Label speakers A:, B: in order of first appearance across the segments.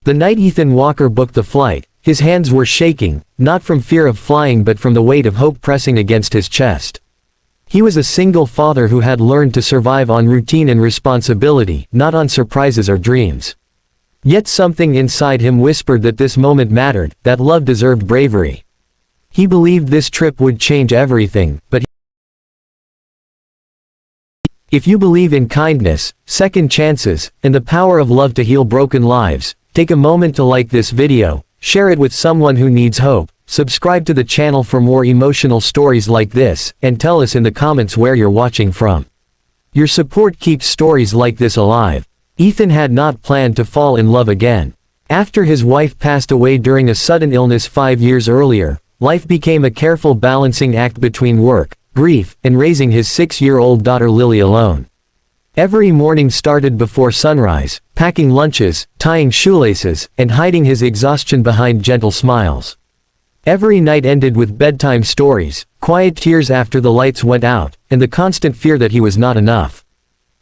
A: The night Ethan Walker booked the flight, his hands were shaking, not from fear of flying but from the weight of hope pressing against his chest. He was a single father who had learned to survive on routine and responsibility, not on surprises or dreams. Yet something inside him whispered that this moment mattered, that love deserved bravery. He believed this trip would change everything, but if you believe in kindness, second chances, and the power of love to heal broken lives, take a moment to like this video, share it with someone who needs hope, subscribe to the channel for more emotional stories like this, and tell us in the comments where you're watching from. Your support keeps stories like this alive. Ethan had not planned to fall in love again. After his wife passed away during a sudden illness 5 years earlier, life became a careful balancing act between work, grief, and raising his 6-year-old daughter Lily alone. Every morning started before sunrise, packing lunches, tying shoelaces, and hiding his exhaustion behind gentle smiles. Every night ended with bedtime stories, quiet tears after the lights went out, and the constant fear that he was not enough.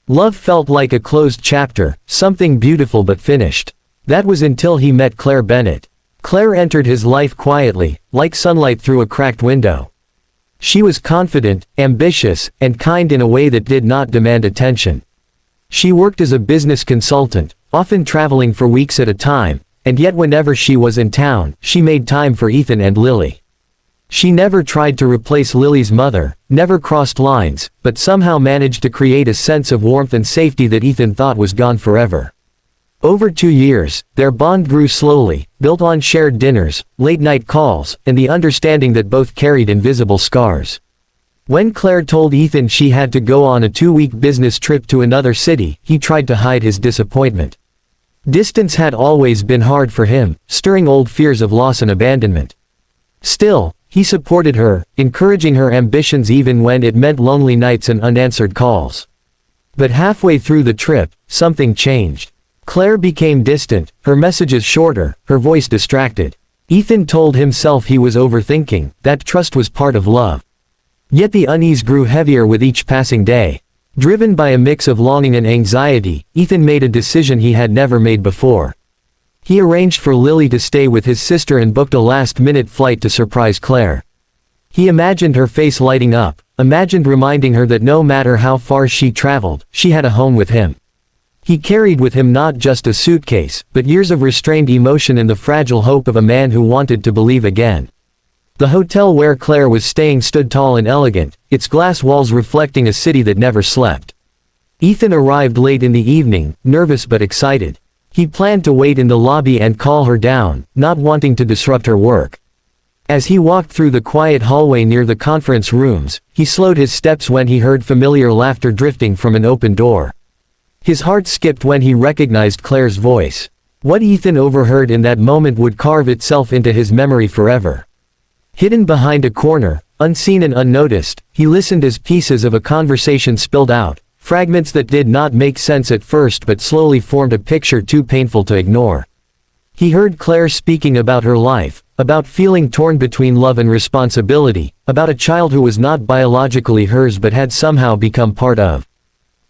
A: Love felt like a closed chapter, something beautiful but finished. That was until he met Claire Bennett. Claire entered his life quietly, like sunlight through a cracked window. She was confident, ambitious, and kind in a way that did not demand attention. She worked as a business consultant, often traveling for weeks at a time, and yet whenever she was in town, she made time for Ethan and Lily. She never tried to replace Lily's mother, never crossed lines, but somehow managed to create a sense of warmth and safety that Ethan thought was gone forever. Over 2 years, their bond grew slowly, built on shared dinners, late-night calls, and the understanding that both carried invisible scars. When Claire told Ethan she had to go on a 2-week business trip to another city, he tried to hide his disappointment. Distance had always been hard for him, stirring old fears of loss and abandonment. Still, he supported her, encouraging her ambitions even when it meant lonely nights and unanswered calls. But halfway through the trip, something changed. Claire became distant, her messages shorter, her voice distracted. Ethan told himself he was overthinking, that trust was part of love. Yet the unease grew heavier with each passing day. Driven by a mix of longing and anxiety, Ethan made a decision he had never made before. He arranged for Lily to stay with his sister and booked a last-minute flight to surprise Claire. He imagined her face lighting up, imagined reminding her that no matter how far she traveled, she had a home with him. He carried with him not just a suitcase, but years of restrained emotion and the fragile hope of a man who wanted to believe again. The hotel where Claire was staying stood tall and elegant, its glass walls reflecting a city that never slept. Ethan arrived late in the evening, nervous but excited. He planned to wait in the lobby and call her down, not wanting to disrupt her work. As he walked through the quiet hallway near the conference rooms, he slowed his steps when he heard familiar laughter drifting from an open door. His heart skipped when he recognized Claire's voice. What Ethan overheard in that moment would carve itself into his memory forever. Hidden behind a corner, unseen and unnoticed, he listened as pieces of a conversation spilled out, fragments that did not make sense at first but slowly formed a picture too painful to ignore. He heard Claire speaking about her life, about feeling torn between love and responsibility, about a child who was not biologically hers but had somehow become part of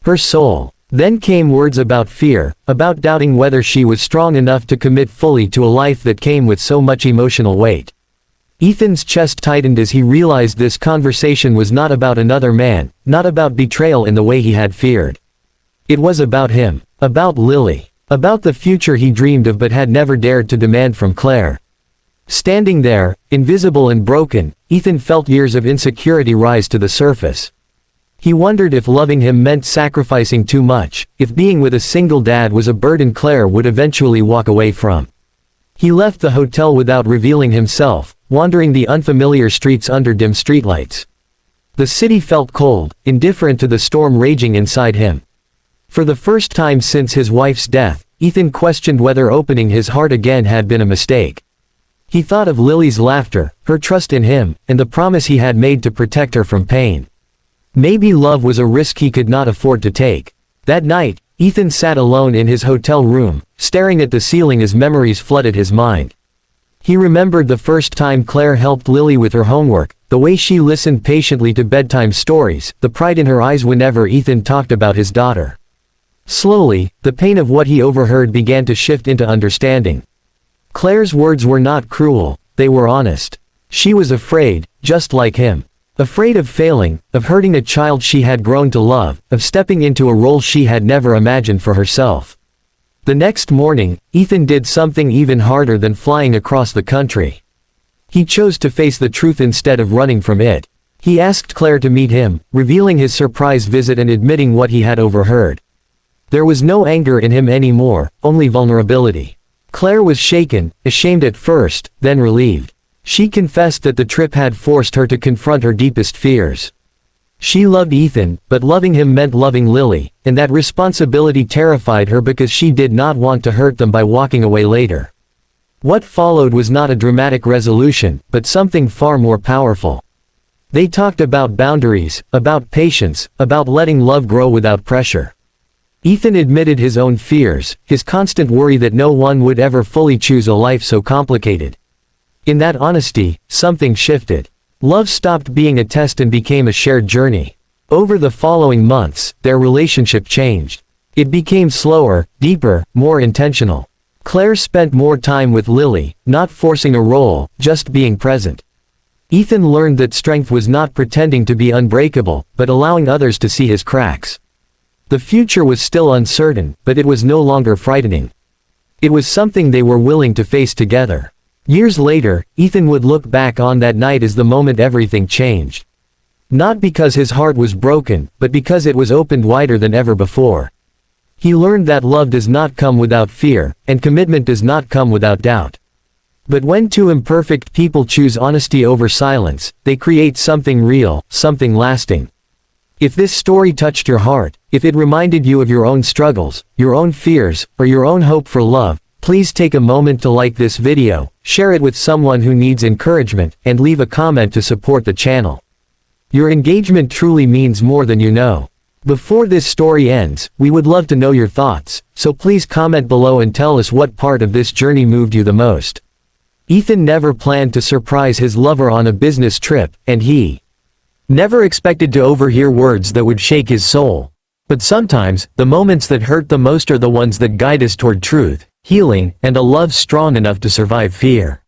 A: her soul. Then came words about fear, about doubting whether she was strong enough to commit fully to a life that came with so much emotional weight. Ethan's chest tightened as he realized this conversation was not about another man, not about betrayal in the way he had feared. It was about him, about Lily, about the future he dreamed of but had never dared to demand from Claire. Standing there, invisible and broken, Ethan felt years of insecurity rise to the surface. He wondered if loving him meant sacrificing too much, if being with a single dad was a burden Claire would eventually walk away from. He left the hotel without revealing himself, wandering the unfamiliar streets under dim streetlights. The city felt cold, indifferent to the storm raging inside him. For the first time since his wife's death, Ethan questioned whether opening his heart again had been a mistake. He thought of Lily's laughter, her trust in him, and the promise he had made to protect her from pain. Maybe love was a risk he could not afford to take. That night, Ethan sat alone in his hotel room, staring at the ceiling as memories flooded his mind. He remembered the first time Claire helped Lily with her homework, the way she listened patiently to bedtime stories, the pride in her eyes whenever Ethan talked about his daughter. Slowly, the pain of what he overheard began to shift into understanding. Claire's words were not cruel, they were honest. She was afraid, just like him. Afraid of failing, of hurting a child she had grown to love, of stepping into a role she had never imagined for herself. The next morning, Ethan did something even harder than flying across the country. He chose to face the truth instead of running from it. He asked Claire to meet him, revealing his surprise visit and admitting what he had overheard. There was no anger in him anymore, only vulnerability. Claire was shaken, ashamed at first, then relieved. She confessed that the trip had forced her to confront her deepest fears. She loved Ethan, but loving him meant loving Lily, and that responsibility terrified her because she did not want to hurt them by walking away later. What followed was not a dramatic resolution, but something far more powerful. They talked about boundaries, about patience, about letting love grow without pressure. Ethan admitted his own fears, his constant worry that no one would ever fully choose a life so complicated. In that honesty, something shifted. Love stopped being a test and became a shared journey. Over the following months, their relationship changed. It became slower, deeper, more intentional. Claire spent more time with Lily, not forcing a role, just being present. Ethan learned that strength was not pretending to be unbreakable, but allowing others to see his cracks. The future was still uncertain, but it was no longer frightening. It was something they were willing to face together. Years later, Ethan would look back on that night as the moment everything changed. Not because his heart was broken, but because it was opened wider than ever before. He learned that love does not come without fear, and commitment does not come without doubt. But when two imperfect people choose honesty over silence, they create something real, something lasting. If this story touched your heart, if it reminded you of your own struggles, your own fears, or your own hope for love, please take a moment to like this video, share it with someone who needs encouragement, and leave a comment to support the channel. Your engagement truly means more than you know. Before this story ends, we would love to know your thoughts, so please comment below and tell us what part of this journey moved you the most. Ethan never planned to surprise his lover on a business trip, and he never expected to overhear words that would shake his soul. But sometimes, the moments that hurt the most are the ones that guide us toward truth, healing, and a love strong enough to survive fear.